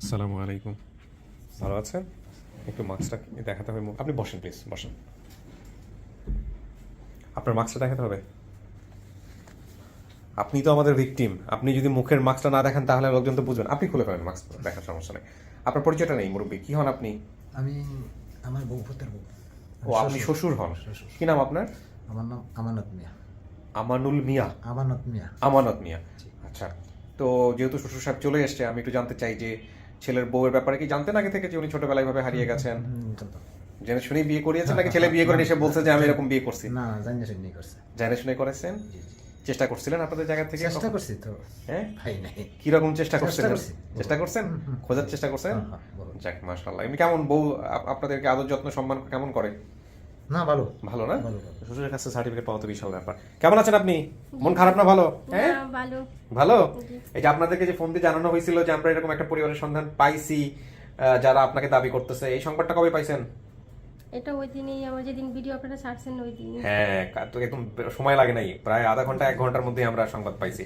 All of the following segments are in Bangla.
আসসালামু আলাইকুম। ভালো আছেন? একটু মাস্কটা দেখাতে হবে। আপনি বসেন প্লিজ, বসেন। আপনার মাস্কটা দেখাতে হবে। আপনি তো আমাদের ভিকটিম। আপনি যদি মুখের মাস্কটা না দেখেন তাহলে লোকজন তো বুঝবেন। আপনি খুলে ফেলেন মাস্ক, দেখার সমস্যা নেই। আপনার পরিচয়টা নেই মুরব্বী, কি হন আপনি? আমি আমার বউ ভূতের বউ। ও, আপনি শ্বশুর হন। কি নাম আপনার? আমার নাম আমানত মিয়া। আমানুল মিয়া। আমানত মিয়া। আমানত মিয়া, আচ্ছা। তো যেহেতু শ্বশুর সাহেব চলে এসছে, আমি একটু জানতে চাই যে ছেলের বউয়ের ব্যাপারে কি জানতেন আগে থেকে যে উনি ছোটবেলায় ভাবে হারিয়ে গেছেন? জেনে শুনে বিয়ে করিয়েছেন নাকি ছেলে বিয়ে করে এসে বলছে যে আমি এরকম বিয়ে করছি? না, জানি শুনি করছে। জেনে শুনে করেছেন? চেষ্টা করছিলেন আপনাদের জায়গা থেকে? চেষ্টা করছি তো, হ্যাঁ, ভাই নাই। কিরকম চেষ্টা করছিলেন? করছি। চেষ্টা করছেন, খোঁজার চেষ্টা করছেন? যাক, মাশাআল্লাহ। এমনি কেমন বউ আপনাদেরকে আদর যত্ন সম্মান কেমন করে? না, ভালো। ভালো না? ভালো, ভালো। শ্বশুরের কাছে সার্টিফিকেট পাওয়া তো বিশাল ব্যাপার। কেমন আছেন আপনি? মন খারাপ না ভালো? হ্যাঁ, না, ভালো। ভালো। এই যে আপনাদেরকে যে ফোন দিয়ে জানানো হয়েছিল যে আমরা এরকম একটা পরিবারের সন্ধান পাইছি, যারা আপনাকে দাবি করতেছে, এই সংবাদটা কবে পাইছেন? এটা ওই দিনই, আমার যেদিন ভিডিও আপনারা ছাড়ছেন ওই দিন। হ্যাঁ, তো একদম সময় লাগে নাই, প্রায় আধা ঘন্টা 1 ঘন্টার মধ্যে আমরা সংবাদ পাইছি।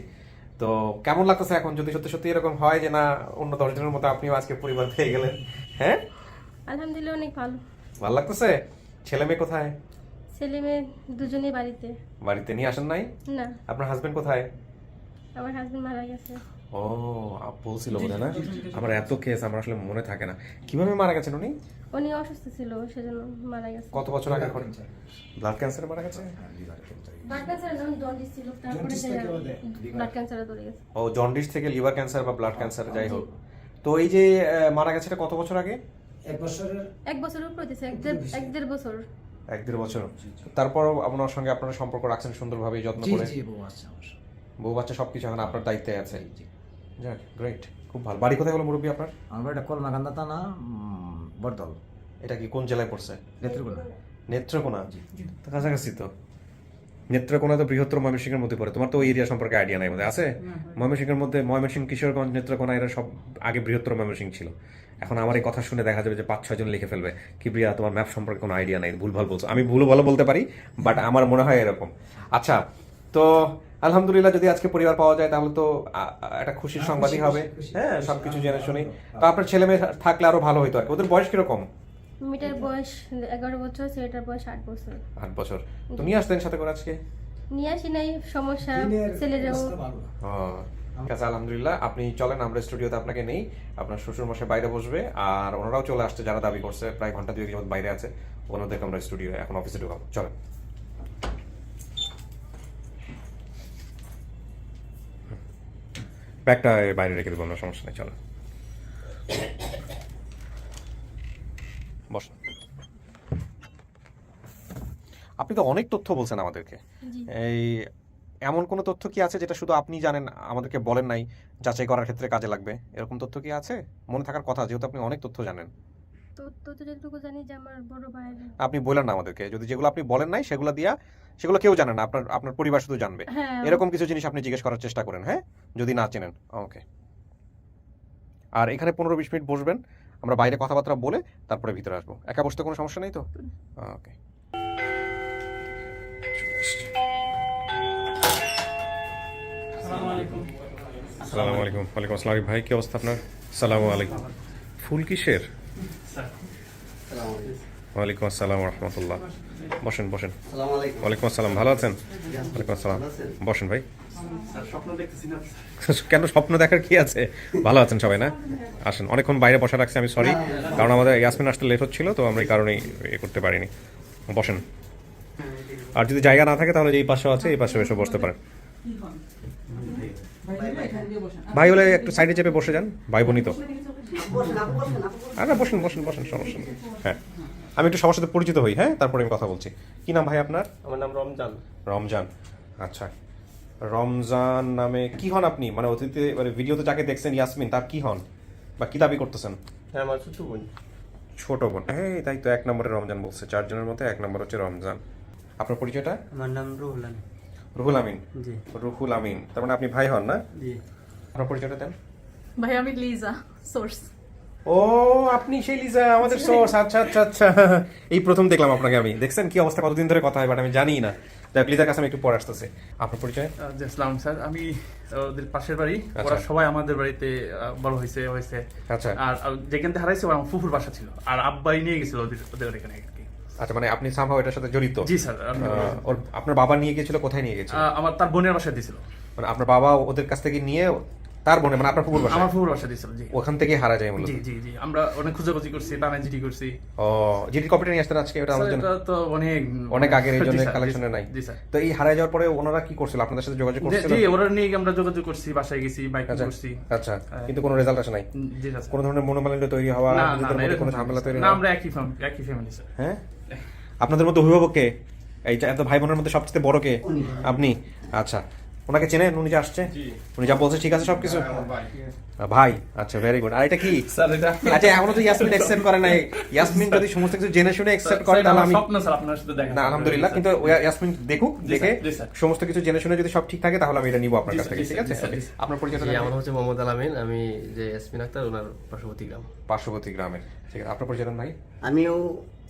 তো কেমন লাগতেছে এখন যদি সত্যি সত্যি এরকম হয় যে না অন্য 10 জনের মতো আপনিও আজকে পরিবার পেয়ে গেলেন? হ্যাঁ, আলহামদুলিল্লাহ, অনেক ভালো। ভালো লাগতেছে। ছেলে মেয়ে কোথায়? ছেলে মেয়ে দুজনেই বাড়িতে। বাড়িতে নিয়ে আসেন নাই? না, আপনার হাজবেন্ড কোথায়? আমার হাজবেন্ড মারা গেছে। ও, বলছিল বোধ না। আমার এত কেস আমার আসলে মনে থাকে না। কিভাবে মারা গেছেন উনি? উনি অসুস্থ ছিল, সেজন্য মারা গেছে। কত বছর আগে? ব্লাড ক্যান্সারে মারা গেছে? ব্লাড ক্যান্সার জন্ডিস ছিল, তারপরে ব্লাড ক্যান্সারে ধরে গেছে। ও, জন্ডিস থেকে লিভার ক্যান্সার বা ব্লাড ক্যান্সার, যাই হোক। তো এই যে মারা গেছে এটা কত বছর আগে? 1 বছরের উপর দিছে, 1.5 বছর। 1-1.5 বছর। তারপর আপনার সঙ্গে আপনারা সম্পর্ক রাখছেন সুন্দরভাবে, যত্ন জি করে? জি, বউ আছে আমার। বউ বাচ্চা সবকিছু এখন আপনার দায়িত্বে আছে? যাক, গ্রেট, খুব ভালো। বাড়ি কোথায় হলো মুরব্বী আপনার? আমার বাড়িটা কলমাকান্দা থানা, বরদল, এটা কি কোন জেলায় পড়ছে? নেত্রকোনা। নেত্রকোনা, তো কাছাকাছি তো। নেত্রকোনা তো বৃহত্তর ময়মনসিংহের মধ্যে পড়ে। তোমার তো ওই এরিয়া সম্পর্কে আইডিয়া নাই বোধহয়, আছে? ময়মনসিংহের মধ্যে ময়মনসিংহ, কিশোরগঞ্জ, নেত্রকোনা এরা সব আগে বৃহত্তর ময়মনসিংহ ছিল। এখন আমার এই কথা শুনে দেখা যাবে যে 5-6 জন লিখে ফেলবে কিবরিয়া তোমার ম্যাপ সম্পর্কে কোনো আইডিয়া নাই, ভুলভাল বলছো। আমি ভুলও ভালো বলতে পারি, বাট আমার মনে হয় এরকম। আচ্ছা, তো আলহামদুলিল্লাহ যদি আজকে পরিবার পাওয়া যায় তাহলে তো একটা খুশির সংবাদই হবে। হ্যাঁ, সবকিছু জেনে শুনি। তো আপনার ছেলে মেয়ে থাকলে আরো ভালো হইতো আর কি। ওদের বয়স কিরকম? মেয়েটার বয়স 11 বছর, ছেলেটার বয়স 8 বছর। 8 বছর। তো নিয়ে আসতেন সাথে করে আজকে? নিয়ে আসি নাই, সমস্যা। ছেলেরাও আচ্ছা, আলহামদুলিল্লাহ। আপনি চলেন, আমরা স্টুডিওতে আপনাকে নেই। আপনার শ্বশুর মশাই বাইরে বসবে, আর ওনারাও চলে আসছে যারা দাবি করছে, প্রায় ঘন্টা 2 যাবত বাইরে আছে। ওনাদেরকে আমরা স্টুডিও এখন অফিসে ঢুকাবো। চলেন। ব্যাগটা বাইরে রেখে দেবো আমরা, সমস্যা নেই। চলেন, বসুন। আপনি তো অনেক তথ্য বলছেন আমাদেরকে। জি। এই এমন কোনো তথ্য কি আছে যেটা শুধু আপনি জানেন, আমাদেরকে বলেন নাই, যাচাই করার ক্ষেত্রে কাজে লাগবে? এরকম তথ্য কি আছে? মনে থাকার কথা, যেহেতু আপনি অনেক তথ্য জানেন। তো যেটুকু জানি যে আমার বড় ভাইয়ের। আপনি বলেন না আমাদেরকে, যদি যেগুলো আপনি বলেন নাই সেগুলো কেউ জানে না, আপনার আপনার পরিবার শুধু জানবে। হ্যাঁ, এরকম কিছু জিনিস আপনি জিজ্ঞেস করার চেষ্টা করেন, হ্যাঁ, যদি না চেনেন। ওকে। আর এখানে 15-20 মিনিট বসবেন, আমরা বাইরে কথাবার্তা বলে তারপরে ভিতরে আসবো। একা বসতে কোনো সমস্যা নেই তো? ওকে। আসসালামু আলাইকুম। ওয়ালাইকুম আসসালাম। ভাই, কি অবস্থা আপনার? আসসালামু আলাইকুম। ফুল কিসের? ওয়ালাইকুম আসসালাম রহমতুল্লাহ। বসেন বসেন। ওয়ালাইকুম আসসালাম। ভালো আছেন? ওয়ালাইকুম আসসালাম। বসেন ভাই। কেন, স্বপ্ন দেখার কি আছে? ভালো আছেন সবাই না? আসেন। অনেকক্ষণ বাইরে বসা রাখছি, আমি সরি, কারণ আমাদের ইয়াসমিন আসতে লেট হচ্ছিল, তো আমরা এই কারণেই করতে পারিনি। বসেন। আর যদি জায়গা না থাকে তাহলে এই পাশেও আছে, এই পাশেও এসে বসতে পারেন। ভাই হলে একটু সাইডে চেপে বসে যান, ভাই বোনই তো। আরে বসেন বসেন বসেন, সমস্যা নেই। হ্যাঁ, আমি একটু সবার সাথে পরিচিত হই, হ্যাঁ, তারপরে আমি কথা বলছি। কি নাম ভাই আপনার? আমার নাম রমজান। রমজান, আচ্ছা। রমজান নামে কি হন আপনি? মানে অতীতে, মানে ভিডিওতে যাকে দেখছেন ইয়াসমিন, তার কি হন বা কি দাবি করতেছেন? হ্যাঁ, আমার ছোট বোন। ছোট বোন, হ্যাঁ, তাই তো 1 নম্বরে রমজান বলছে। 4 জনের মধ্যে 1 নম্বর হচ্ছে রমজান। আপনার পরিচয়টা? আমার নাম রুহুল আমিন। রুহুল আমিন। জি। রুহুল আমিন, তার মানে আপনি ভাই হন না? জি। আপনার পরিচয়টা দেন। ভাই, আমি লিজা, সোর্স। ও, আপনি সেই লিজা, আমাদের সোর্স। আচ্ছা আচ্ছা আচ্ছা, এই প্রথম দেখলাম আপনাকে আমি। দেখছেন কি অবস্থা, কতদিন ধরে কথা হয়, বাট আমি জানি না। দেখ লিজার কাছে আমি একটু পরে আসতেছে। আপনার পরিচয়? জি আসসালাম স্যার, আমি ওদের পাশের বাড়ি, আচ্ছা। ওরা সবাই আমাদের বাড়িতে বড় হয়েছে। আচ্ছা আর যেখান থেকে হারাইছে ওরা আমার ফুফুর বাসা ছিল, আর আব্বাই নিয়ে গেছিল ওদের এখানে আর কি। আচ্ছা, মানে আপনি সামহাও এটার সাথে জড়িত? জি স্যার। ওর আপনার বাবা নিয়ে গেছিল, কোথায় নিয়ে গেছিল? আমার তার বোনের বাসায় দিছিল। মানে আপনার বাবা ওদের কাছ থেকে নিয়ে তার বোনে মানে আপনার পুকুর বাসা, আমার ফুফুর বাসায় দিছিল। জি ওখান থেকে হারা যায় মূলত? জি জি জি, আমরা অনেক খোঁজাখুঁজি করছি, টানাজিটি করছি। ও, জিডি কপিটা নিয়ে আসতেন আজকে, এটা স্যার, আমাদের জন্য এটা তো অনেক আগের, এই জন্য জি স্যার, কালেকশনে নাই। জি স্যার। তো এই হারায় যাওয়ার পরে ওনারা কি করছিল, আপনাদের সাথে যোগাযোগ করছিল? জি, ওরা নিয়ে আমরা যোগাযোগ করছি, বাসায় গেছি, বাইক আচ্ছা করছি। আচ্ছা, কিন্তু কোনো রেজাল্ট আসে নাই? জি স্যার। কোনো ধরনের মনোমালিন্য তৈরি হওয়া, না, নিজেদের না, মধ্যে এরকম কোনো ঝামেলা তৈরি না, হওয়া? আমরা একই ফ্যামিলি স্যার। হ্যাঁ, আপনাদের মধ্যে অভিভাবক কে? এই এত ভাই বোনের মধ্যে সবচেয়ে বড় কে? আপনি? আচ্ছা, ওনাকে চেনেন? উনি যে আসছে, উনি যা বলছে ঠিক আছে সবকিছু? ভাই, আচ্ছা, ভেরি গুড। আর এটা কি স্যার? এটা আচ্ছা, এখনো তো ইয়াসমিন অ্যাকসেপ্ট করে নাই। ইয়াসমিন যদি সমস্ত কিছু জেনে শুনে অ্যাকসেপ্ট করে তাহলে আমি স্বপ্ন স্যার আপনার সাথে দেখা। না, আলহামদুলিল্লাহ, কিন্তু ইয়াসমিন দেখুক, জি দেখে স্যার, জি স্যার। সমস্ত কিছু জেনে শুনে যদি সব ঠিক থাকে তাহলে আমি এটা নিব আপনার কাছ থেকে, জি ঠিক স্যার, আছে? জি স্যার, জি Okay, আপনার পরিচয়টা জি, জানাবেন? আমার হচ্ছে মোহাম্মদ আলামিন, আমি যে ইয়াসমিন আক্তার ওনার পার্শ্ববর্তী গ্রাম। পার্শ্ববর্তী গ্রামের, ঠিক আছে। আপনার পরিচয় দেন ভাই। আমিও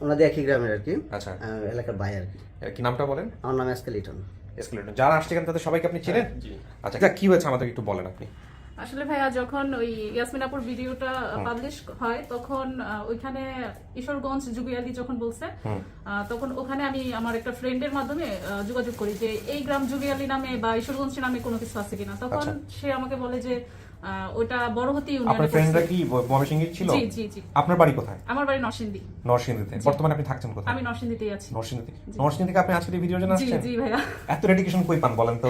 ওনাদের একই গ্রামের আর কি, আচ্ছা, এলাকার ভাই আর কি। কি নামটা বলেন? আমার নাম এসকে লিটন। এসকেলেটর। যারা আসছে এখানে তাদের সবাইকে আপনি চেনেন? জি। আচ্ছা, এটা কি হয়েছে আমাদের একটু বলেন আপনি। আসলে ভাইয়া যখন ওই ইয়াসমিন আপুর ভিডিওটা পাবলিশ হয় তখন ওইখানে ঈশ্বরগঞ্জ জুগিয়ালি যখন বলছে তখন ওখানে আমি আমার একটা ফ্রেন্ডের মাধ্যমে যোগাযোগ করি যে এই গ্রাম জুগিয়ালি নামে বা ঈশ্বরগঞ্জ নামে কোনো কিছু আছে কিনা। তখন সে আমাকে বলে যে ওইটা বড়হতি আপনার ইউনিয়নে ফ্রেন্ডরা পড়ছে। কি ময়মনসিংহে ছিল? জি জি জি। আপনার বাড়ি কোথায়? আমার বাড়ি নরসিংদী। নরসিংদীতে। বর্তমানে আপনি থাকছেন কোথায়? আমি নরসিংদীতেই আছি। নরসিংদীতে। নরসিংদী থেকে আপনি আজকে ভিডিও জন্য জি আসছেন? জি ভাইয়া। এত ডেডিকেশন কই পান বলেন তো?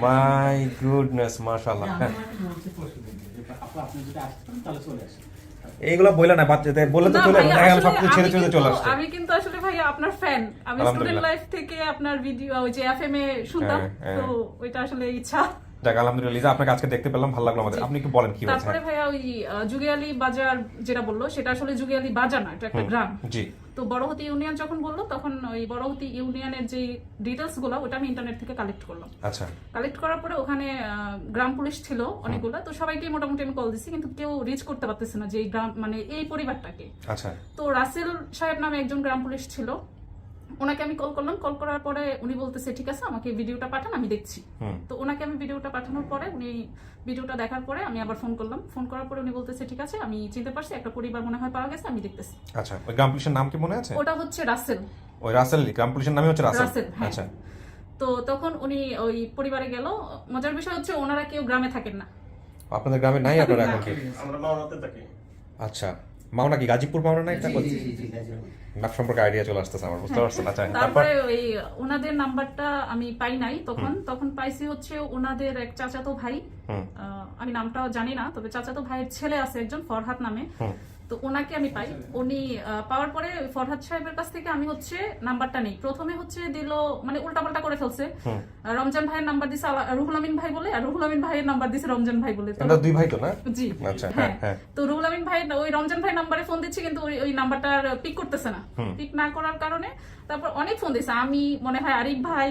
মাই গুডনেস, মাশাআল্লাহ। এইগুলা বইলা না, বাচ্চাদের বলে তো না চলে ভাইয়া, দেখা গেল আসলে সবকিছু ছেড়ে আমি ছেড়ে চলে আসছে। আমি কিন্তু আসলে ভাইয়া আপনার ফ্যান। আমি আলহামদুলিল্লাহ। স্টুডেন্ট লাইফ থেকে আপনার ভিডিও ওই যে এফএম এ শুনতাম, হ্যাঁ, তো ওইটা আসলে ইচ্ছা। যাক, আলহামদুলিল্লাহ লিজা, আপনাকে আজকে দেখতে পেলাম, ভালো লাগলো আমাদের। আপনি একটু বলেন কি হয়েছে? তারপরে ভাইয়া ওই জুগিয়ালি বাজার যেটা বললো সেটা আসলে জুগিয়ালি বাজার না, এটা একটা গ্রাম। জি। তো বড়হতি ইউনিয়ন যখন বললো তখন ওই বড়হতি ইউনিয়নের যে ডিটেলস গুলো ওটা আমি ইন্টারনেট থেকে কালেক্ট করলাম। আচ্ছা, কালেক্ট করার পরে ওখানে গ্রাম পুলিশ ছিল অনেকগুলো, তো সবাইকে মোটামুটি আমি কল দিছি, কিন্তু কেউ রিচ করতে পারতেছে না যে এই গ্রাম মানে এই পরিবারটাকে। আচ্ছা, তো রাসেল সাহেব নামে একজন গ্রাম পুলিশ ছিল, ওনাকে আমি কল করলাম। কল করার পরে উনি বলতেছে ঠিক আছে আমাকে ভিডিওটা পাঠান, আমি দেখছি। তো ওনাকে আমি ভিডিওটা পাঠানোর পরে উনি ভিডিওটা দেখার পরে আমি আবার ফোন করলাম। ফোন করার পরে উনি বলতেছে ঠিক আছে আমি চিনতে পারছি, একটা পরিবার মনে হয় পাওয়া গেছে, আমি দেখতেছি। আচ্ছা। ওই গ্রাম পুলিশের নাম কি মনে আছে? ওটা হচ্ছে রাসেল। ওই রাসেল, গ্রাম পুলিশের নামই হচ্ছে রাসেল? রাসেল, হ্যাঁ। আচ্ছা। তো তখন উনি ওই পরিবারে গেল। মজার বিষয় হচ্ছে ওনারা কেউ গ্রামে থাকেন না। আপনাদের গ্রামে নাই আপনারা এখন কি? আমরা মাওনাতে থাকি। আচ্ছা, মাওনা কি গাজীপুর মাওনা না? এটা নাম সম্পর্কে আইডিয়া চলে আসতেছে আমার, বুঝতে পারছেন? আচ্ছা, তারপর? তারপরে ওই ওনাদের নাম্বারটা আমি পাই নাই তখন পাইছি হচ্ছে ওনাদের এক চাচাতো ভাই, আমি নামটাও জানি না, তবে চাচাতো ভাইয়ের ছেলে আছে একজন ফরহাদ নামে। তো ওনাকে আমি পাই। উনি পাওয়ার পরে ওই ফরহাদ সাহেবের কাছ থেকে আমি হচ্ছে নাম্বারটা নেই। প্রথমে হচ্ছে দিল মানে উল্টাপাল্টা করে ফেলছে। রমজান ভাইয়ের নাম্বার দিছে রুহুল আমিন ভাই বলে, আর রুহুল আমিন ভাইয়ের নাম্বার দিছে রমজান ভাই বলে। আমরা দুই ভাই তো না? জি। আচ্ছা, হ্যাঁ। হ্যাঁ। তো রুহুল আমিন ভাই ওই রমজান ভাই নাম্বারে ফোন দিচ্ছে, কিন্তু ওই নাম্বারটার পিক করতেছে না। পিক না করার কারণে তারপর অনেক ফোন দিচ্ছে, আমি মনে হয় আরিফ ভাই,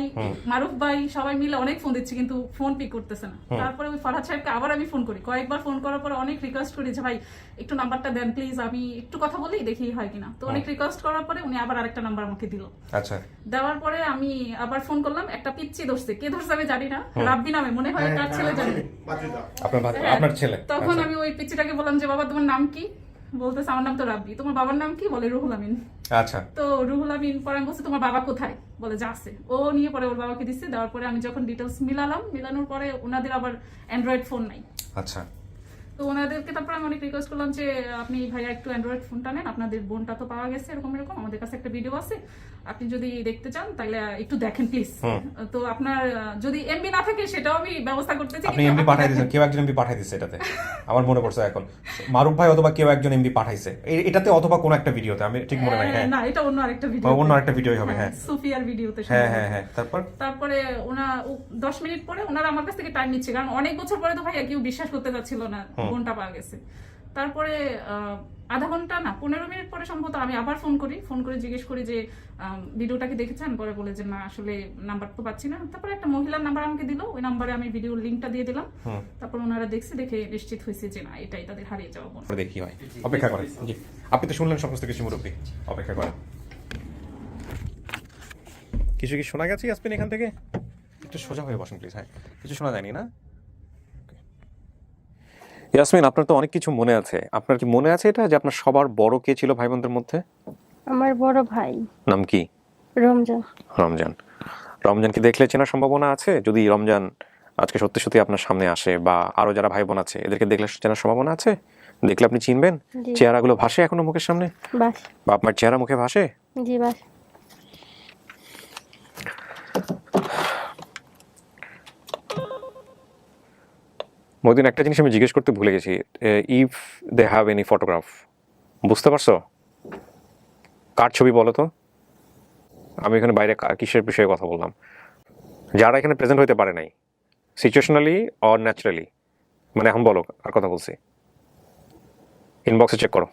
মারুফ ভাই সবাই মিলে অনেক ফোন দিচ্ছি, কিন্তু ফোন পিক করতেছে না। তারপরে ওই ফরহাদ সাহেবকে আবার আমি ফোন করি, কয়েকবার ফোন করার পর অনেক রিকোয়েস্ট করি যে ভাই একটু নাম্বারটা দেন প্লিজ, আমি একটু কথা বলি দেখি হয় কিনা। তো অনেক রিকোয়েস্ট করার পরে উনি আবার আরেকটা নাম্বার আমাকে দিল। আচ্ছা। দেওয়ার পরে আমি আবার ফোন করলাম, একটা পিচ্চি ধরছে, কে ধরছে আমি জানি না, রাব্বি নামে মনে হয় তার ছেলে জানি। আপনার ছেলে? তখন আচ্ছা। আমি ওই পিচ্চিটাকে বললাম যে বাবা তোমার নাম কি? বলতেছে আমার নাম তো রাব্বি। তোমার বাবার নাম কি? বলে রুহুল আমিন। আচ্ছা। তো রুহুল আমিন পরে আমি বলছি তোমার বাবা কোথায়? বলে যে আছে। ও নিয়ে পরে ওর বাবাকে দিচ্ছে। দেওয়ার পরে আমি যখন ডিটেলস মিলানোর পরে ওনাদের আবার অ্যান্ড্রয়েড ফোন নাই। আচ্ছা। তো ওনাদেরকে তারপর আমি অনেক রিকোয়েস্ট করলাম যে আপনি ভাইয়া একটু অ্যান্ড্রয়েড ফোনটা নেন, আপনাদের বোনটা তো পাওয়া গেছে এরকম এরকম, আমাদের কাছে একটা ভিডিও আছে, আপনি যদি দেখতে চান তাহলে একটু দেখেন প্লিজ। তো আপনার যদি এমবি না থাকে সেটাও আমি ব্যবস্থা করতেছি। আপনি এমবি পাঠাই দিয়েছেন, কেউ একজন এমবি পাঠাই দিচ্ছে এটাতে, আমার মনে পড়ছে এখন। মারুফ ভাই অথবা কেউ একজন এমবি পাঠাইছে এটাতে, অথবা কোনো একটা ভিডিওতে, আমি ঠিক মনে নাই। হ্যাঁ, না এটা অন্য আরেকটা ভিডিও, অন্য আরেকটা ভিডিওই হবে। হ্যাঁ, সুফিয়ার ভিডিওতে। হ্যাঁ হ্যাঁ হ্যাঁ। তারপরে 10 মিনিট পরে ওনারা আমার কাছ থেকে টাইম নিচ্ছে, কারণ অনেক বছর পরে তো ভাইয়া কেউ বিশ্বাস করতে চাচ্ছিল না বোনটা পাওয়া গেছে। তারপরে আধা ঘন্টা না 15 মিনিট পরে সম্ভবত আমি আবার ফোন করে জিজ্ঞেস করি যে ভিডিওটা কি দেখেছেন? পরে বলে যে না আসলে নাম্বার তো পাচ্ছি না। তারপরে একটা মহিলার নাম্বার আমাকে দিল, ওই নাম্বারে আমি ভিডিওর লিঙ্কটা দিয়ে দিলাম। তারপর ওনারা দেখে নিশ্চিত হয়েছে যে না এটাই তাদের হারিয়ে যাওয়া বোন। দেখি ভাই, অপেক্ষা করেন। জি, আপনি তো শুনলেন সমস্ত কিছু মুরব্বী, অপেক্ষা করেন। কিছু কি শোনা গেছে ইয়াসমিন এখান থেকে? একটু সোজা হয়ে বসেন প্লিজ। হ্যাঁ, কিছু শোনা যায়নি না? ইয়াসমিন, আপনার তো অনেক কিছু মনে আছে। আপনার কি মনে আছে এটা যে আপনার সবার বড় কে ছিল ভাই বোনদের মধ্যে? আমার বড় ভাই নাম কি? রমজান। রমজান। রমজান কি দেখলে চেনার সম্ভাবনা আছে? যদি রমজান আজকে সত্যি সত্যি আপনার সামনে আসে, বা আরো যারা ভাই বোন আছে এদেরকে দেখলে চেনার সম্ভাবনা আছে? দেখলে আপনি চিনবেন? জি। চেহারাগুলো ভাসে এখনো মুখের সামনে? বাস। বা আপনার চেহারা মুখে ভাসে? জি বাস। মদিন, একটা জিনিস আমি জিজ্ঞেস করতে ভুলে গেছি। If they have any photograph, বুঝতে পারছো? কার ছবি বলো তো? আমি এখানে বাইরে কিসের বিষয়ে কথা বললাম? যারা এখানে প্রেজেন্ট হইতে পারে নাই, সিচুয়েশনালি অর ন্যাচারালি, মানে এখন বলো আর কথা বলছি। ইনবক্সে চেক করো।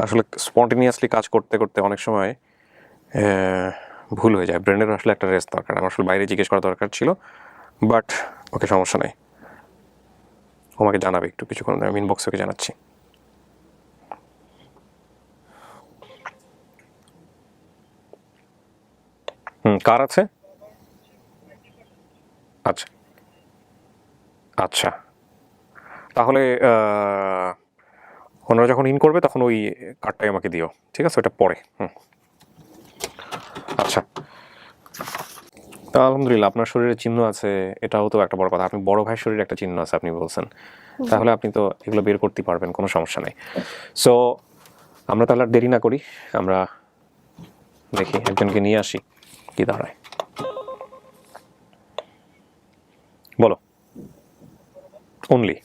আসলে স্পন্টেনিয়াসলি কাজ করতে করতে অনেক সময় ভুল হয়ে যায়। ব্রেনের আসলে একটা রেস্ট দরকার। আমার আসলে বাইরে জিজ্ঞেস করা দরকার ছিল, বাট ওকে, সমস্যা নেই। ও আমাকে জানাবে একটু কিছুক্ষণ, আমি ইনবক্সে ওকে জানাচ্ছি। কার আছে? আচ্ছা আচ্ছা, তাহলে ওনারা যখন ইন করবে তখন ওই কার্ডটাই আমাকে দিও, ঠিক আছে? ওটা পরে। আচ্ছা, আলহামদুলিল্লাহ, আপনার শরীরে চিহ্ন আছে, এটাও তো একটা বড় কথা। আপনি বড় ভাইয়ের শরীরে একটা চিহ্ন আছে আপনি বলছেন, তাহলে আপনি তো এগুলো বের করতে পারবেন, কোনো সমস্যা নেই। সো আমরা তাহলে আর দেরি না করি, আমরা দেখি একজনকে নিয়ে আসি কি দাঁড়ায়। বলো। অনলি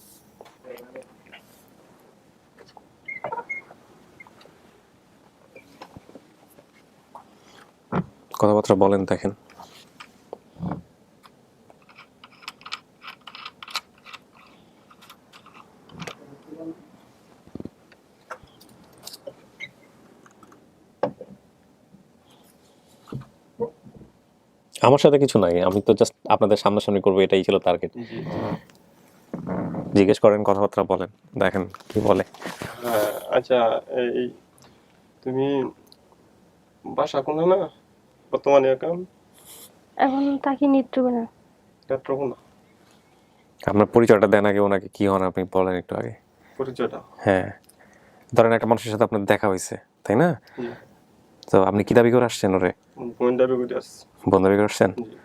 কথাবার্তা বলেন, দেখেন। আমার সাথে কিছু নাই, আমি তো জাস্ট আপনাদের সামনাসামনি করবো, এটাই ছিল টার্গেট। জিজ্ঞেস করেন, কথাবার্তা বলেন, দেখেন কি বলে। আচ্ছা, এই তুমি বাসা কোন না বর্তমানে এখন? এখন তাকে নেত্রকোনা। নেত্রকোনা। আপনার পরিচয়টা দেন আগে, ওনাকে কি হন আপনি বলেন একটু আগে। পরিচয়টা? হ্যাঁ, ধরেন একটা মানুষের সাথে আপনার দেখা হয়েছে, তাই না? জি। তো আপনি কি দাবি করে আসছেন ওরে? বোন দাবি করে আসছি। বোন দাবি করে আসছেন? জি।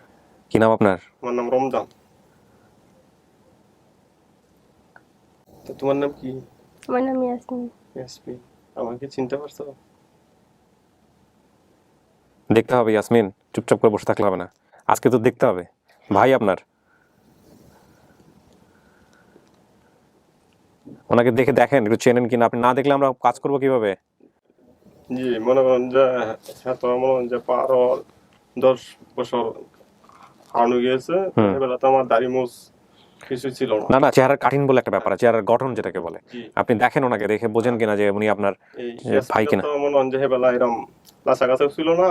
কি নাম আপনার? আমার নাম রমজান। তো তোমার নাম কি? আমার নাম ইয়াসমিন। এসপি। আমাকে চিনতে পারছো? দেখতে হবে ইয়াসমিন, চুপচাপ করে বসে থাকলে হবে না, আজকে তো দেখতে হবে। ভাই আপনার, ওনাকে দেখে দেখেন একটু চেনেন কিনা। আপনি না দেখলে আমরা কাজ করবো কিভাবে? জি, মনে করেন যে হ্যাঁ, তো মনে করেন যে 10 বছর হারানো গিয়েছে। এবেলা তো আমার দাড়ি মোছ কিছু ছিল না। না না, চেহারার কাঠিন বলে একটা ব্যাপার আছে, চেহারার গঠন যেটাকে বলে। জি। আপনি দেখেন ওনাকে, দেখে বোঝেন কিনা যে উনি আপনার এই ভাই কিনা। তো মনে করেন যে এবেলা এরকম লাচা গাছেও ছিল না,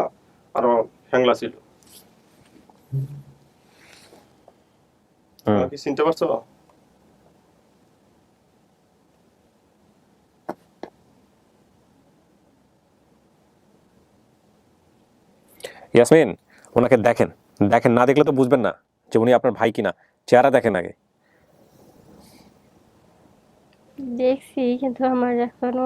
আরো হ্যাংলা ছিল। আমাকে চিনতে পারছো? ইয়াসমিন, ওনাকে দেখেন, দেখেন, না দেখলে তো বুঝবেন না যে উনি আপনার ভাই কিনা। চেহারা দেখেন আগে। দেখছি কিন্তু আমার এখনো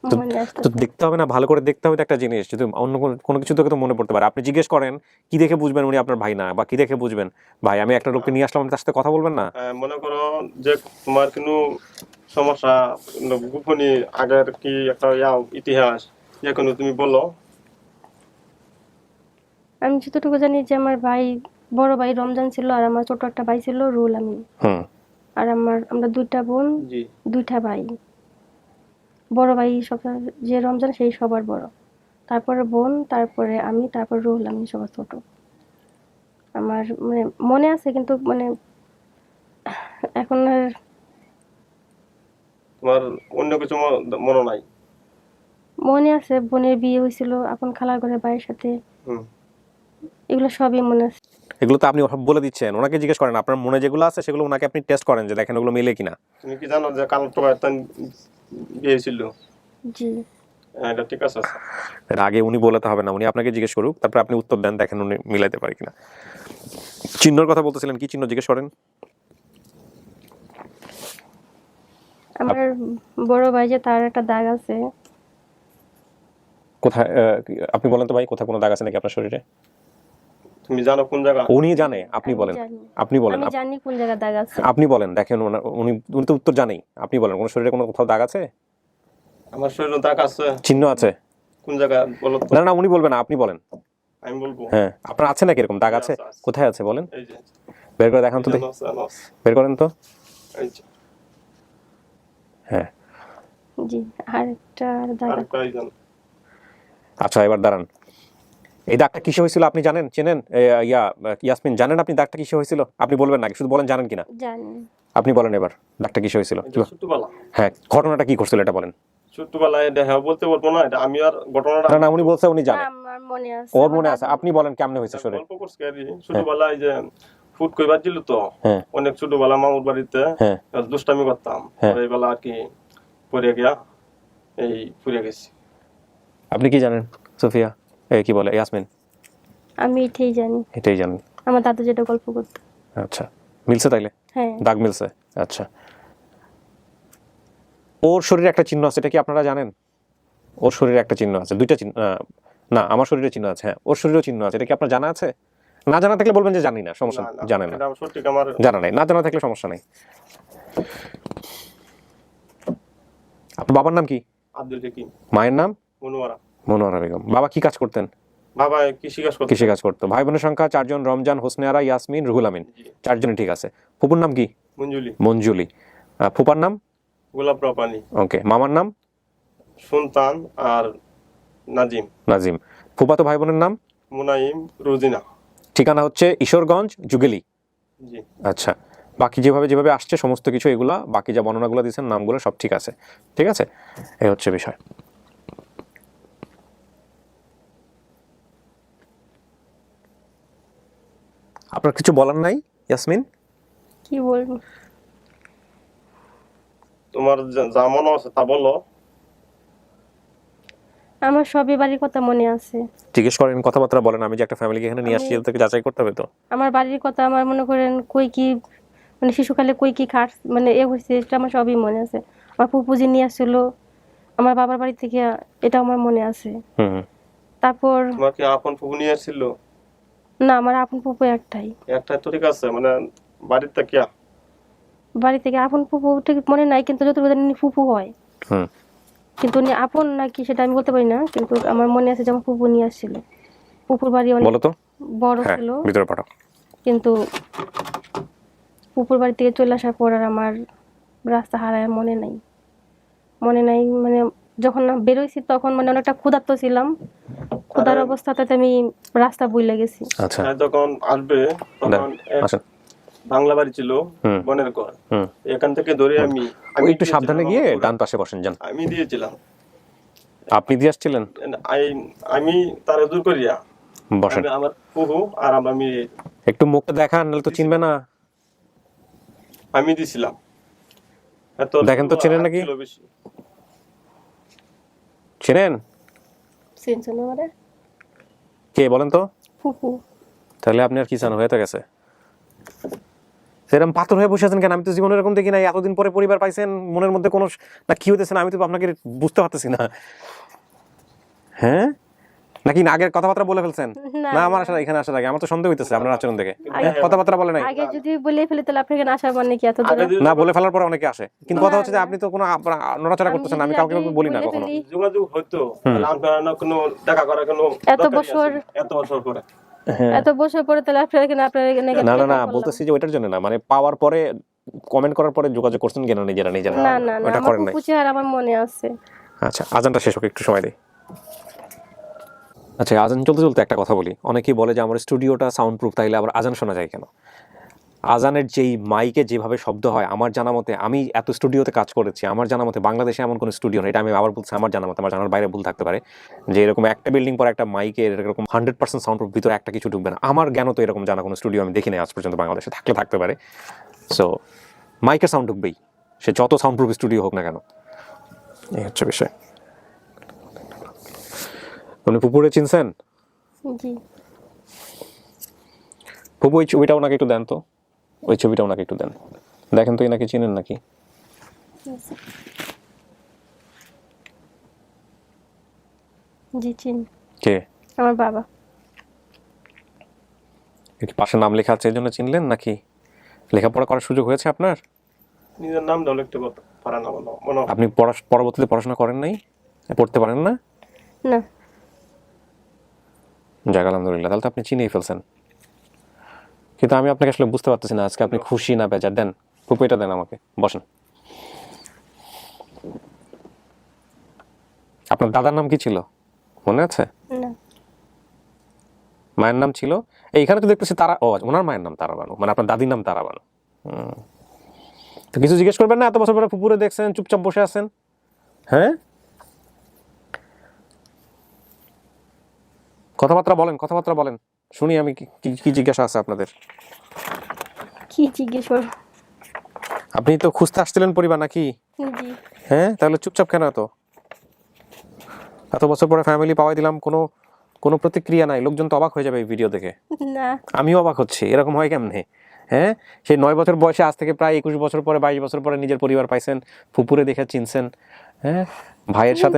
মনে তো আসছে। দেখতে হবে না, ভালো করে দেখতে হবে তো একটা জিনিস। যদি অন্য কোনো কিছু থেকে তো মনে পড়তে পারে। আপনি জিজ্ঞেস করেন কি দেখে বুঝবেন উনি আপনার ভাই না, বা কি দেখে বুঝবেন ভাই আমি একটা লোককে নিয়ে আসলাম, তার সাথে কথা বলবেন না? মনে করো যে তোমার কোনো সমস্যা, গোপনীয় আগের কি একটা ইতিহাস এখন তুমি বলো। আমি যতটুকু জানি যে আমার ভাই, বড় ভাই রমজান ছিল, আর আমার ছোট একটা ভাই ছিল রুল আমিন। আর আমরা 2টা বোন, জি। 2টা ভাই। বড় ভাই যে রমজান সেই সবার বড়, তারপরে বোন, তারপরে আমি, তারপর রুল আমিন সবার ছোট। আমার মানে মনে আছে, কিন্তু মানে এখন আর তোমার অন্য কিছু মনে নাই? মনে আছে বোনের বিয়ে হয়েছিল আপন খালার ঘরে ভাইয়ের সাথে, এগুলো সবই মনে আছে। এগুলো তো আপনি সব বলে দিচ্ছেন, ওনাকে জিজ্ঞেস করেন আপনার মনে যেগুলো আছে সেগুলো ওনাকে আপনি টেস্ট করেন যে দেখেন ওগুলো মিলে কিনা। তুমি কি জানো যে কালো টোকা একটা বিয়ে ছিল? জি। এটা ঠিক আছে। এর আগে উনি বলতে হবে না, উনি আপনাকে জিজ্ঞেস করুক, তারপর আপনি উত্তর দেন, দেখেন উনি মিলাইতে পারে কিনা। চিহ্নর কথা বলতেছিলেন, কি চিহ্ন জিজ্ঞেস করেন। আমার বড় ভাই যে তার একটা দাগ আছে। কোথায় আপনি বলেন তো ভাই, কোথায় কোনো দাগ আছে নাকি আপনার শরীরে? তুমি জানো কোন জায়গা? উনি জানে, আপনি বলেন। জানি। আপনি বলেন, আমি জানি কোন জায়গায় দাগ আছে। আপনি বলেন, দেখেন উনি উনি তো উত্তর জানেই, আপনি বলেন কোন শরীরে কোনো কোথাও দাগ আছে? আমার শরীরে দাগ আছে। চিহ্ন আছে? কোন জায়গা বলো তো? না না উনি বলবেন না, আপনি বলেন। আমি বলবো। হ্যাঁ, আপনার আছে নাকি এরকম দাগ আছে? আছে। কোথায় আছে বলেন, এই যে বের করে দেখান তো দেখি, বের করেন তো। এই যে হ্যাঁ জি, আরেকটা দাগ আছে। আরেকটা এই জানো। আচ্ছা এবার দাঁড়ান, এই দাগটা কিসে হয়েছিল আপনি জানেন, চেনেন? ইয়াসমিন জানেন আপনি দাগটা কিসে হয়েছিল? আপনি বলবেন নাকি শুধু বলেন জানেন কিনা? জানি। আপনি বলেন এবার দাগটা কিসে হয়েছিল। এটা ছোটবেলা। হ্যাঁ, ঘটনাটা কি করছিল এটা বলেন। ছোটবেলায় এটা হ্যাঁ বলতে বলবো না, এটা আমি আর ঘটনাটা না না উনি বলছে উনি জানেন, আমার মনে আছে। ওর মনে আছে। আপনি বলেন কেমনে হয়েছে শরীরে। গল্প করছি আর কি। ছোটবেলায় যে ফুট কইবার ছিল তো, হ্যাঁ অনেক ছোটবেলা মামুর বাড়িতে হ্যাঁ দুষ্টামি করতাম, হ্যাঁ। এই বেলা আর কি পড়ে গিয়া এই পুড়ে গেছি। আপনি কি জানেন সোফিয়া, কি বলে ইয়াসমিন? আমি এটাই জানি, এটাই জানেন। আমার দাদু যেটা গল্প করতো। আচ্ছা, মিলছে তাইলে? হ্যাঁ। দাগ মিলছে। আচ্ছা, ওর শরীরে একটা চিহ্ন আছে, এটা কি আপনারা জানেন? ওর শরীরে একটা চিহ্ন আছে, দুইটা চিহ্ন। না আমার শরীরে চিহ্ন আছে, হ্যাঁ ওর শরীরেও চিহ্ন আছে, এটা কি আপনার জানা আছে? না জানা থাকলে বলবেন যে জানি না, সমস্যা নেই, জানেন না। এটা সত্যি আমার জানা নাই, না জানা থাকলে সমস্যা নেই। আপনার বাবার নাম কি? আব্দুল হাকিম। মায়ের নাম? মনোয়ারা। মনোয়ারা বেগম। বাবা কি কাজ করতেন? বাবা কৃষি কাজ করতো। কৃষি কাজ করতো। ভাই বোনের সংখ্যা 4 জন, রমজান, হোসনে আরা, ইয়াসমিন, রুহুল আমিন, 4 জনই ঠিক আছে। ফুপুর নাম কি? মঞ্জুলি। মঞ্জুলি। ফুপার নাম? গোলাপ রাপানি। ওকে। মামার নাম? সুলতান আর নাজিম। নাজিম। ফুপাতো ভাই বোনের নাম? মুনাইম, রোজিনা। ঠিকানা হচ্ছে ঈশ্বরগঞ্জ, যুগেলি। জি। আচ্ছা, বাকি যেভাবে যেভাবে আসছে সমস্ত কিছু এগুলা, বাকি যা বর্ণনাগুলো দিয়েছেন নামগুলো সব ঠিক আছে। ঠিক আছে, এই হচ্ছে বিষয়। আপনার কিছু বলার নাই ইয়াসমিন? কি বলবো? তোমার যা মনে আছে তা বলো। আমার সবই বাড়ির কথা মনে আছে। জিজ্ঞেস করেন, কথাবার্তা বলেন। আমি যে একটা ফ্যামিলিকে এখানে নিয়ে আসছি, এদেরকে যাচাই করতে হবে তো। আমার বাড়ির কথা, আমার মনে করেন কই কি মানে শিশুকালে কই কি খাট মানে এ হয়েছে, এটা আমার সবই মনে আছে। আমার ফুপু যে নিয়ে আসছিল আমার বাবার বাড়ি থেকে, এটা আমার মনে আছে। হুম। তারপর তোমার কি আপন ফুফু নিয়ে আসছিল? না, আমার আপন ফুপু একটাই। একটা তো ঠিক আছে, মানে বাড়িতে কি বাড়ি থেকে আপন ফুপু ঠিক মনে নাই, কিন্তু যতটুকু জানি উনি ফুপু হয়। হুম। কিন্তু উনি আপন নাকি সেটা আমি বলতে পারি না, কিন্তু আমার মনে আছে যে আমার ফুপু নিয়ে আসছিল। ফুপুর বাড়ি অনেক বলো তো। বড় হ্যাঁ, ছিল, ভিতরে পাঠাও। কিন্তু ফুপুর বাড়ি থেকে চলে আসার পর আর আমার রাস্তা হারায় মনে নাই। মনে নাই মানে যখন না বেরোইছি তখন মানে অনেকটা ক্ষুধার্ত ছিলাম, ক্ষুধার অবস্থাতে আমি রাস্তা ভুলে গেছি। আচ্ছা, যখন আসবে তখন আসেন। বাংলা বাড়ি ছিল, হুম। বনের ঘর। হুম। এখান থেকে ধরে আমি ওই একটু সাবধানে গিয়ে ডান পাশে বসেন যান। আমি দিয়েছিলাম। আপনি দিয়ে আসছিলেন? আমি তার দূর করিয়া বসেন। আমার ফুফু আর আমি একটু মুখটা দেখান, নাহলে তো চিনবে না। আমি দিছিলাম। দেখেন তো চেনেন নাকি? চেনেন? চিনছো না আমারে? কে বলেন তো? ফুপু। তাহলে আপনি আর কি চান, হয়ে তো গেছে। সেরকম পাথর হয়ে বসে আছেন কেন? আমি তো জীবনে এরকম দেখি নাই। এতদিন পরে পরিবার পাইছেন, মনের মধ্যে কোনো না কি হইতেছে না, আমি তো আপনাকে বুঝতে পারতেছি না। হ্যাঁ, নাকি আগের কথাবার্তা বলে ফেলছেন? না, না আমার আসার এখানে আসার আগে আমার তো সন্দেহ হইতেছে আপনার আচরণ দেখে। আগে- কথাবার্তা বলে নাই? আগে যদি বলে ফেলে তাহলে আপনাকে না আসার মানে কি এত দূরে? না, বলে ফেলার পরে অনেকে আসে, কিন্তু কথা না, হচ্ছে যে না। আপনি তো কোনো নড়াচড়া করতেছেন না। আমি কাউকে যদি বলি না বলে কখনো। ফেলি, যোগাযোগ হইতো, আপনার কোনো দেখা করার কোনো এত দরকারই বছর আছে না। এত বছর পরে এত বছর পরে তাহলে আপনাকে না না না, বলতেছি যে ওইটার জন্য না, মানে পাওয়ার পরে কমেন্ট করার পরে যোগাযোগ করছেন কেন নিজেরা নিজেরা? না না না, ওটা আমার করেন নাই। ফুপু চেহারা আমার মনে আছে। আচ্ছা, আজানটা শেষ হোক, একটু সময় দিই। আচ্ছা, আজান চলতে চলতে একটা কথা বলি। অনেকেই বলে যে আমার স্টুডিওটা সাউন্ড প্রুফ, তাইলে আবার আজান শোনা যায় কেন? আজানের যেই মাইকে যেভাবে শব্দ হয়, আমার জানা মতে, আমি এত স্টুডিওতে কাজ করেছি, আমার জানা মতে বাংলাদেশে এমন কোনো স্টুডিও নেই, এটা আমি আবার বলছি আমার জানা মতে, আমার জানার বাইরে ভুল থাকতে পারে, যে এরকম একটা বিল্ডিং পর একটা মাইকের এরকম 100% সাউন্ড প্রুফ ভিতরে একটা কিছু ঢুকবে না। আমার জ্ঞান তো এরকম জানা কোনো স্টুডিও আমি দেখি নাই আজ পর্যন্ত, বাংলাদেশে থাকলে থাকতে পারে। সো মাইকের সাউন্ড ঢুকবেই, সে যত সাউন্ড প্রুফ স্টুডিও হোক না কেন। এই হচ্ছে বিষয়। উনি পুকুরে চিনছেন? জি। ফুপু ওই ছবিটা ওনাকে একটু দেন তো, ওই ছবিটা ওনাকে একটু দেন, দেখেন তো এনাকে চিনেন নাকি। জি চিনি। কে? আমার বাবা। কি পাশে নাম লেখা আছে এই জন্য চিনলেন নাকি লেখাপড়া করার সুযোগ হয়েছে আপনার? নিজের নামটাও লিখতে পারে না মনে হয়। আপনি পরবর্তীতে পড়াশোনা করেন নাই, পড়তে পারেন না? না। যাক আলহামদুলিল্লাহ, তাহলে তো আপনি চিনেই ফেলছেন। কিন্তু আমি আপনাকে আসলে বুঝতে পারতেছি না আজকে আপনি খুশি না বেজার। দেন ফুপু এটা দেন আমাকে, বসেন। আপনার দাদার নাম কি ছিল মনে আছে? না। মায়ের নাম ছিল এইখানে তো দেখতেছি তারা, ও ওনার মায়ের নাম তারা বানু, মানে আপনার দাদির নাম তারা বানু। তো কিছু জিজ্ঞেস করবেন না? এত বছর পরে পুকুরে দেখছেন, চুপচাপ বসে আছেন। হ্যাঁ, কথাবার্তা বলেন, শুনি আমি কি জিজ্ঞাসা আছে আপনাদের। কি জিজ্ঞেস করব? আপনি তো খুঁজতে আসছিলেন পরিবার নাকি? জি। হ্যাঁ, তাহলে চুপচাপ কেন এত বছর পরে ফ্যামিলি পাওয়াই দিলাম, কোনো প্রতিক্রিয়া নাই, লোকজন তো অবাক হয়ে যাবে এই ভিডিও দেখে। না। আমিও অবাক হচ্ছি, এরকম হয় কেমনে? হ্যাঁ, সেই 9 বছর বয়সে আজ থেকে প্রায় 21 বছর পরে, 22 বছর পরে নিজের পরিবার পাইছেন, ফুপুরে দেখে চিনছেন। হ্যাঁ, ভাইয়ের সাথে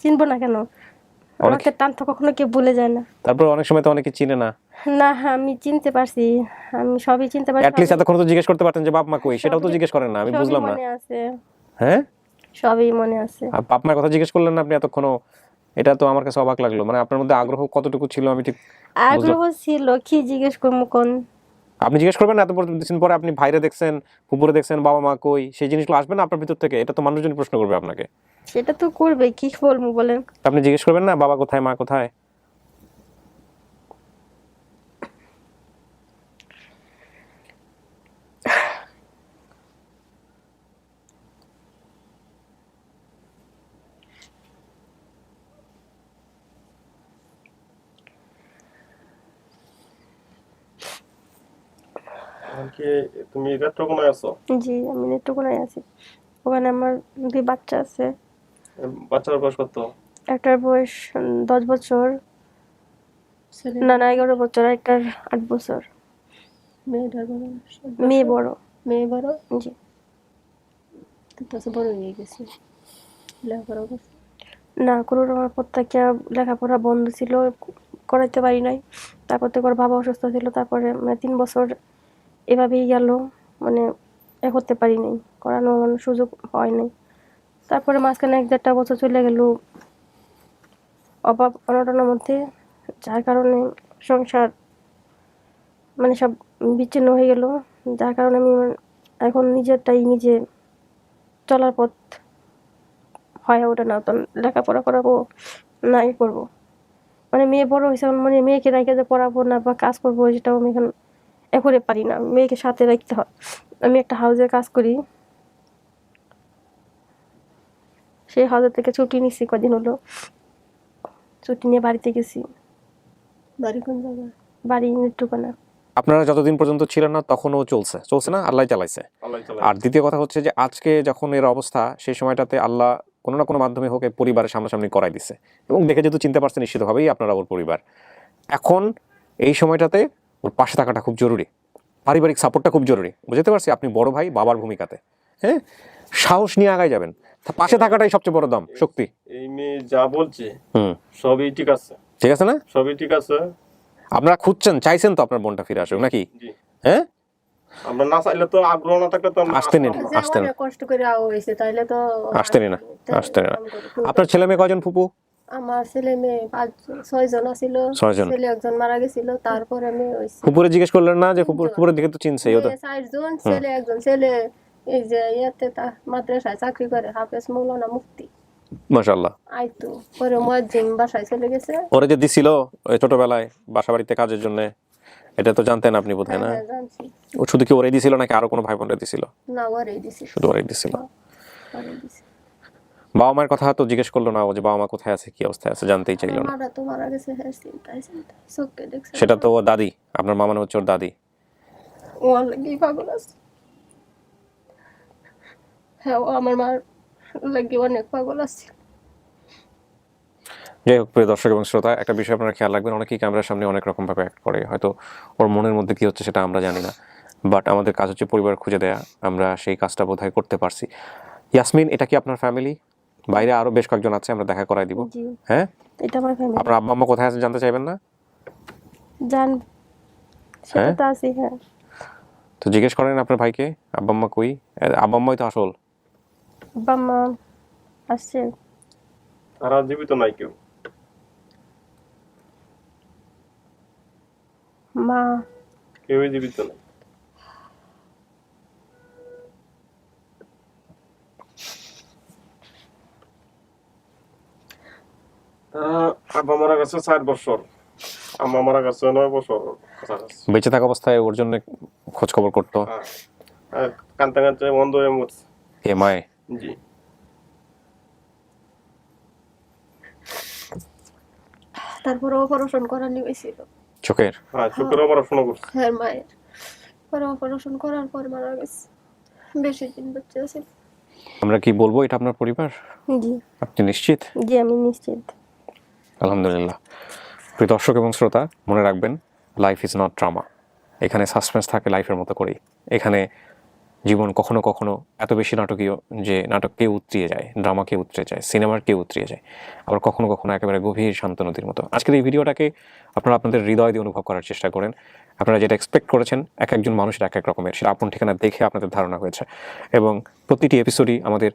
চিনবো না কেন? আমাকে টান তো কখনো কেউ ভুলে যায় না। তারপর অনেক সময় তো অনেকে চিনে না। না, আমি চিনতে পারছি, আমি সবই চিনতে পারছি। অ্যাটলিস্ট এতক্ষণ তো জিজ্ঞেস করতে পারতেন যে বাপ মা কই, সেটাও তো জিজ্ঞেস করেন না, আমি বুঝলাম না। মনে আছে, হ্যাঁ, সবই মনে আছে। বাপ মার কথা জিজ্ঞেস করলেন না আপনি এতক্ষণও, এটা তো আমার কাছে অবাক লাগলো। মানে আপনার মধ্যে আগ্রহ কতটুকু ছিল আমি ঠিক আগ্রহ ছিল, কি জিজ্ঞেস করবো কোন? আপনি জিজ্ঞেস করবেন না? এত দিন পরে আপনি ভাইরে দেখছেন, ফুপুরে দেখছেন, বাবা মা কই, সেই জিনিসগুলো আসবে না আপনার ভিতর থেকে? এটা তো মানুষজন প্রশ্ন করবে আপনাকে। সেটা তো করবে, কি বলবো বলেন? আপনি জিজ্ঞেস করবেন না বাবা কোথায়, মা কোথায়? কি তুমি নেত্রকোনায় আছো? জি, আমি নেত্রকোনায় আছি। ওখানে আমার 2 বাচ্চা আছে। বাচ্চার বয়স কত? একটার বয়স 10 বছর, না 11 বছর, আর একটার 8 বছর। মেয়ে বড়। মেয়ে বড়। জি। বড় হয়ে গেছে, লেখাপড়া করছে না, কোনো রকম প্রত্যেকটা লেখাপড়া বন্ধ ছিল, করাইতে পারি নাই। তারপর থেকে ওর বাবা অসুস্থ ছিল, তারপরে 3 বছর এভাবেই গেল, মানে করতে পারি নাই, করানোর সুযোগ হয় নাই। তারপরে মাঝখানে 1-1.5 বছর চলে গেল অভাব অনটনের মধ্যে, যার কারণে সংসার মানে সব বিচ্ছিন্ন হয়ে গেল, যার কারণে আমি এখন নিজেরটাই নিজে চলার পথ হয়ে ওঠে না। তো লেখাপড়া করাবো না ই করবো, মানে মেয়ে বড় হয়েছে, মানে মেয়েকে রেখে যে পড়াবো না বা কাজ করবো, সেটাও আমি এখন করে পারি না। মেয়েকে সাথে রাখতে হয়। আমি একটা হাউজে কাজ করি, সেই হাউজের থেকে ছুটি নিচ্ছি কদিন হলো, ছুটি নিয়ে বাড়িতে গেছি। বাড়ি কোন জায়গায়? বাড়ি নেত্রকোনা। আপনারা যতদিন পর্যন্ত ছিলেন না তখনও চলছে না, আল্লাহ চালাইছে। আর দ্বিতীয় কথা হচ্ছে যে আজকে যখন এর অবস্থা, সেই সময়টাতে আল্লাহ কোনো না কোনো মাধ্যমে হোক পরিবারের সামনাসামনি করাই দিছে, এবং দেখে যেহেতু চিনতে পারছে নিশ্চিতভাবেই আপনারা ওর পরিবার। এখন এই সময়টাতে ওর পাশে থাকাটা খুব জরুরি, পারিবারিক সাপোর্টটা খুব জরুরি। বুঝতে পারছি আপনি বড় ভাই, বাবার ভূমিকাতে, হ্যাঁ, সাহস নিয়ে আগায় যাবেন, পাশে থাকাটাই সবচেয়ে বড় দাম, শক্তি। এই মেয়ে যা বলছে সবই ঠিক আছে, ঠিক আছে না? সবই ঠিক আছে। আপনারা খুঁজছেন, চাইছেন তো আপনার বোনটা ফিরে আসুক নাকি? হ্যাঁ, আমরা না চাইলে তো, আগ্রহ না থাকলে তো আসতেনি না, কষ্ট করে হয়েছে, তাইলে তো আসতেনি না। আপনার ছেলে মেয়ে কয়জন ফুপু? আমার ছেলে মেয়ে 5-6 জন ছিল, 6 জন। ছেলে একজন মারা গেছিল, তারপরে আমি ফুপুরে জিজ্ঞেস করলেন না যে ফুপুরের দিকে তো চিনছে ও তো? 4 জন, ছেলে একজন, ছেলে এই যে ইয়াতে মাদ্রাসায় চাকরি করে, হাফেজ মৌলানা মুফতি, মাশাআল্লাহ। আইতো পরে মুয়াজ্জিন বাসায় চলে গেছে। ওরে যে দিছিল ওই ছোটবেলায় বাসা বাড়িতে কাজের জন্য, এটা তো জানতেন আপনি বোধহয় না? হ্যাঁ, জানছি। ও শুধু কি ওরাই দিছিল নাকি আরো কোনো ভাই বোনরা দিছিল? না, ওরাই দিছে। শুধু ওরাই দিছিল। ওরাই দিছে। বাবা মায়ের কথা তো জিজ্ঞেস করলো না, ও যে বাবা মা কোথায় আছে, কি অবস্থায় আছে, জানতেই চাইলো না। মারা তো মারা গেছে, হ্যাঁ, চিন্তায় চোখে দেখছে। সেটা তো ও দাদি, আপনার মা মানে হচ্ছে ওর দাদি। ও লাগি পাগল আছে। হ্যাঁ, ও আমার মার লাগি অনেক পাগল আছে। যাই হোক, প্রিয় দর্শক এবং শ্রোতা, একটা বিষয় আপনারা খেয়াল রাখবেন, অনেকেই ক্যামেরার সামনে অনেক রকম ভাবে অ্যাক্ট করে, হয়তো ওর মনের মধ্যে কি হচ্ছে সেটা আমরা জানি না, বাট আমাদের কাজ হচ্ছে পরিবার খুঁজে দেয়া। আমরা সেই কাজটা বোধহয় করতে পারছি। ইয়াসমিন, এটা কি আপনার ফ্যামিলি? বাইরে আরো বেশ কয়েকজন আছে, আমরা দেখা করাই দিব। জি, হ্যাঁ, এটা আমার ফ্যামিলি। আপনার আব্বা আম্মা কোথায় আছে জানতে চাইবেন না? জান, সেটা হ্যাঁ? তো আছে, হ্যাঁ। তো জিজ্ঞেস করেন আপনার ভাইকে আব্বা আম্মা কই। আব্বা আম্মাই তো আসল। বাম্মা আসছে। তারা জীবিত নাই কেউ। মা কেউই জীবিত নাই। তারা আব্বা মারা গেছে 4 বছর, আম্মা মারা গেছে 9 বছর কাছাকাছি। বেঁচে থাকা অবস্থায় ওর জন্য খোঁজ খবর করতো। হ্যাঁ, কানতে কানতে বন্ধ হয়ে মরছে। এ মায়ে। জি। তারপরে অপারেশন করানি হয়েছিল। চোখের? হ্যাঁ, চোখের অপারেশন করছে। হ্যাঁ, মায়ের পরে অপারেশন করার পর মারা গেছে। বেশি দিন বাচ্চা আছে। আমরা কি বলবো এটা আপনার পরিবার? জি, আপনি নিশ্চিত? জি, আমি নিশ্চিত। আলহামদুলিল্লাহ। প্রিয় দর্শক এবং শ্রোতা, মনে রাখবেন, লাইফ ইজ নট ড্রামা। এখানে সাসপেন্স থাকে লাইফের মতো করেই। এখানে জীবন কখনো কখনো এত বেশি নাটকীয় যে নাটককে উতরিয়ে যায়, ড্রামাকে উতরে যায়, সিনেমারকে উতরিয়ে যায়, আবার কখনো কখনো একেবারে গভীর শান্ত নদীর মতো। আজকের এই ভিডিওটাকে আপনারা আপনাদের হৃদয় দিয়ে অনুভব করার চেষ্টা করেন। আপনারা যেটা এক্সপেক্ট করেছেন, এক একজন মানুষের এক এক রকমের, সেটা আপন ঠিকানা দেখে আপনাদের ধারণা হয়েছে, এবং প্রতিটি এপিসোডই আমাদের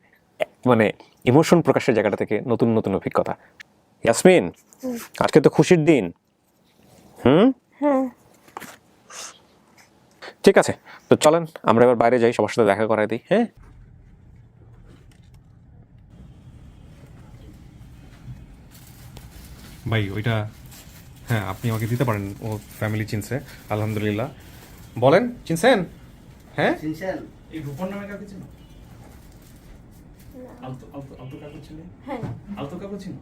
মানে ইমোশন প্রকাশের জায়গাটা থেকে নতুন নতুন অভিজ্ঞতা। ইয়াসমিন, আজকে তো খুশির দিন। হ্যাঁ, ঠিক আছে, তো চলেন আমরা এবার বাইরে যাই, সবার সাথে দেখা করাই দিই। হ্যাঁ, ভাই ওইটা, হ্যাঁ আপনি আমাকে দিতে পারেন, ও ফ্যামিলি চিনছে আলহামদুলিল্লাহ। বলেন, চিনছেন? হ্যাঁ, চিনছেন? এই রূপন নামে কাউকে চিনো? আলতো আলতো আলতো কাকু ছিলেন? হ্যাঁ। আলতো কাকু চিনো?